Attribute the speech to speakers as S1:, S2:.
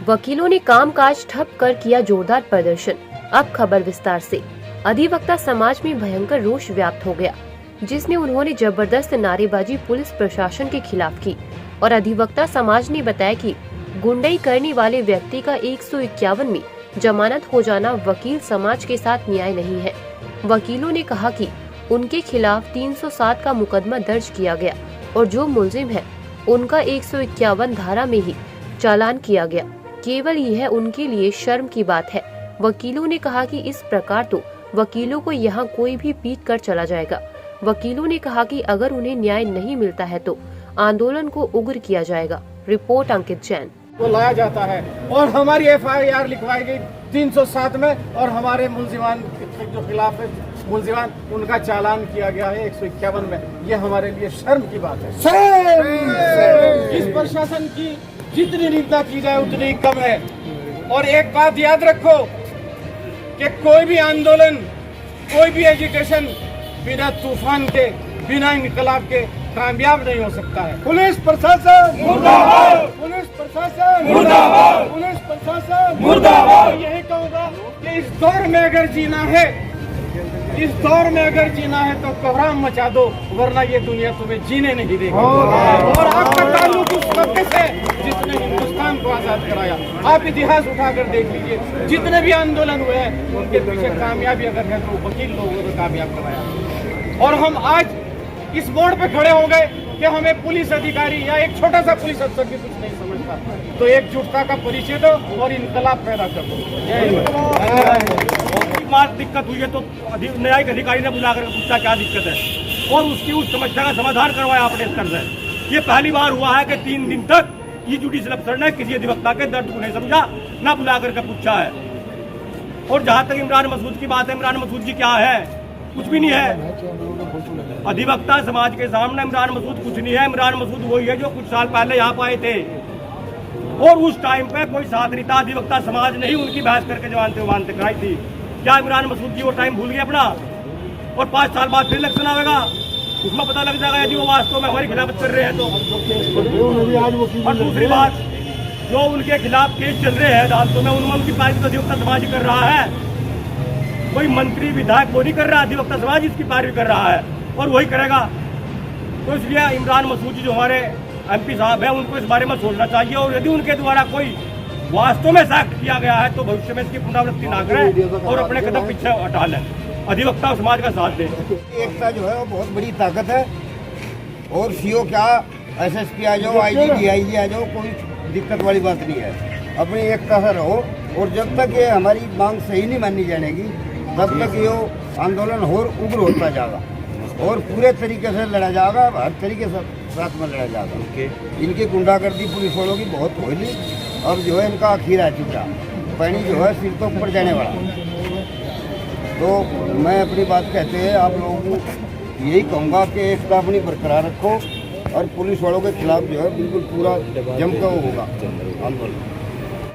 S1: वकीलों ने कामकाज ठप कर किया जोरदार प्रदर्शन। अब खबर विस्तार से। अधिवक्ता समाज में भयंकर रोष व्याप्त हो गया, जिसमें उन्होंने जबरदस्त नारेबाजी पुलिस प्रशासन के खिलाफ की और अधिवक्ता समाज ने बताया कि गुंडई करने वाले व्यक्ति का 151 में जमानत हो जाना वकील समाज के साथ न्याय नहीं है। वकीलों ने कहा कि उनके खिलाफ 307 का मुकदमा दर्ज किया गया और जो मुलजिम है उनका 151 धारा में ही चालान किया गया। केवल यह उनके लिए शर्म की बात है। वकीलों ने कहा कि इस प्रकार तो वकीलों को यहाँ कोई भी पीट कर चला जाएगा। वकीलों ने कहा कि अगर उन्हें न्याय नहीं मिलता है तो आंदोलन को उग्र किया जाएगा। रिपोर्ट अंकित जैन।
S2: वो लाया जाता है और हमारी FIR लिखवाई गई 307 में और हमारे मुलजिमान जो खिलाफ है मुलजिमान उनका चालान किया गया है 151 में। ये हमारे लिए शर्म की बात है। इस प्रशासन की जितनी निंदा की जाए उतनी कम है। और एक बात याद रखो कि कोई भी आंदोलन, कोई भी एजुकेशन बिना तूफान के, बिना इनकलाब के कामयाब नहीं हो सकता है। पुलिस प्रशासन मुर्दाबाद, पुलिस प्रशासन मुर्दाबाद, पुलिस प्रशासन मुर्दाबाद। यही कहूँगा कि इस दौर में अगर जीना है, इस दौर में अगर जीना है तो कोहराम मचा दो, वरना ये दुनिया तुम्हें जीने नहीं देगी। और आपका ताल्लुक उस वक्त से जिसने हिंदुस्तान को आजाद कराया। आप इतिहास उठाकर देख लीजिए, जितने भी आंदोलन हुए हैं उनके पीछे कामयाबी अगर है तो वकील लोगों ने कामयाब कराया। और हम आज इस मोड़ पे खड़े हो गए कि हमें पुलिस अधिकारी या एक छोटा सा पुलिस अफसर भी कुछ नहीं समझता, तो एकजुटता का परिचय दो और इनकलाब पैदा कर दो।
S3: दिक्कत हुई है तो न्यायिक अधिकारी ने बुलाकर पूछा क्या दिक्कत है और उसकी उस समस्या का समाधान करवाया अपने स्तर से। ये पहली बार हुआ है कि 3 दिन तक ये जुडिशियल अफसर ने किसी अधिवक्ता के दर्द को नहीं समझा, ना बुलाकर के पूछा है। और जहाँ तक इमरान मसूद की बात है, इमरान मसूद जी क्या है? कुछ भी नहीं है। अधिवक्ता समाज के सामने इमरान मसूद कुछ नहीं है। इमरान मसूद वही है जो कुछ साल पहले यहाँ आए थे और उस टाइम पे कोई साथ नहीं था। अधिवक्ता समाज ने ही उनकी बहस करके जमानतें कराई थी। क्या इमरान मसूद जी वो टाइम भूल गए अपना? और 5 साल बाद फिर इलेक्शन आएगा, उसमें पता लग जाएगा यदि वो वास्तव में हमारी खिलाफत कर रहे हैं तो। और दूसरी बात, जो उनके खिलाफ केस चल रहे हैं अदालतों में, उनमें उनकी पार्टी तो अधिवक्ता समाज ही कर रहा है। कोई मंत्री विधायक वो नहीं कर रहा, अधिवक्ता समाज इसकी पैरवी कर रहा है और वही करेगा। तो इसलिए इमरान मसूद जी जो हमारे MP साहब हैं उनको इस बारे में सोचना चाहिए और यदि उनके द्वारा कोई वास्तव में एक्ट किया गया है तो भविष्य में इसकी पुनरावृत्ति ना करें और अपने कदम पीछे हटा लें, अधिवक्ता समाज का साथ दें।
S4: एकता जो है वो बहुत बड़ी ताकत है और CO क्या, SSP आ जाओ, IG DIG आ जाओ, कोई दिक्कत वाली बात नहीं है। अपनी एकता से रहो और जब तक ये हमारी मांग सही नहीं मानी जाएगी तब तक ये आंदोलन और उग्र होता जाएगा और पूरे तरीके से लड़ा जाएगा, हर तरीके से साथ में लड़ा जाएगा। इनकी गुंडागर्दी पुलिस वालों की बहुत होली, अब जो है इनका आखिर आ चुका, पानी जो है सिर तो ऊपर जाने वाला। तो मैं अपनी बात कहते हैं आप लोगों को यही कहूँगा कि एकता अपनी बरकरार रखो और पुलिस वालों के खिलाफ जो है बिल्कुल पूरा जमकर होगा आंदोलन।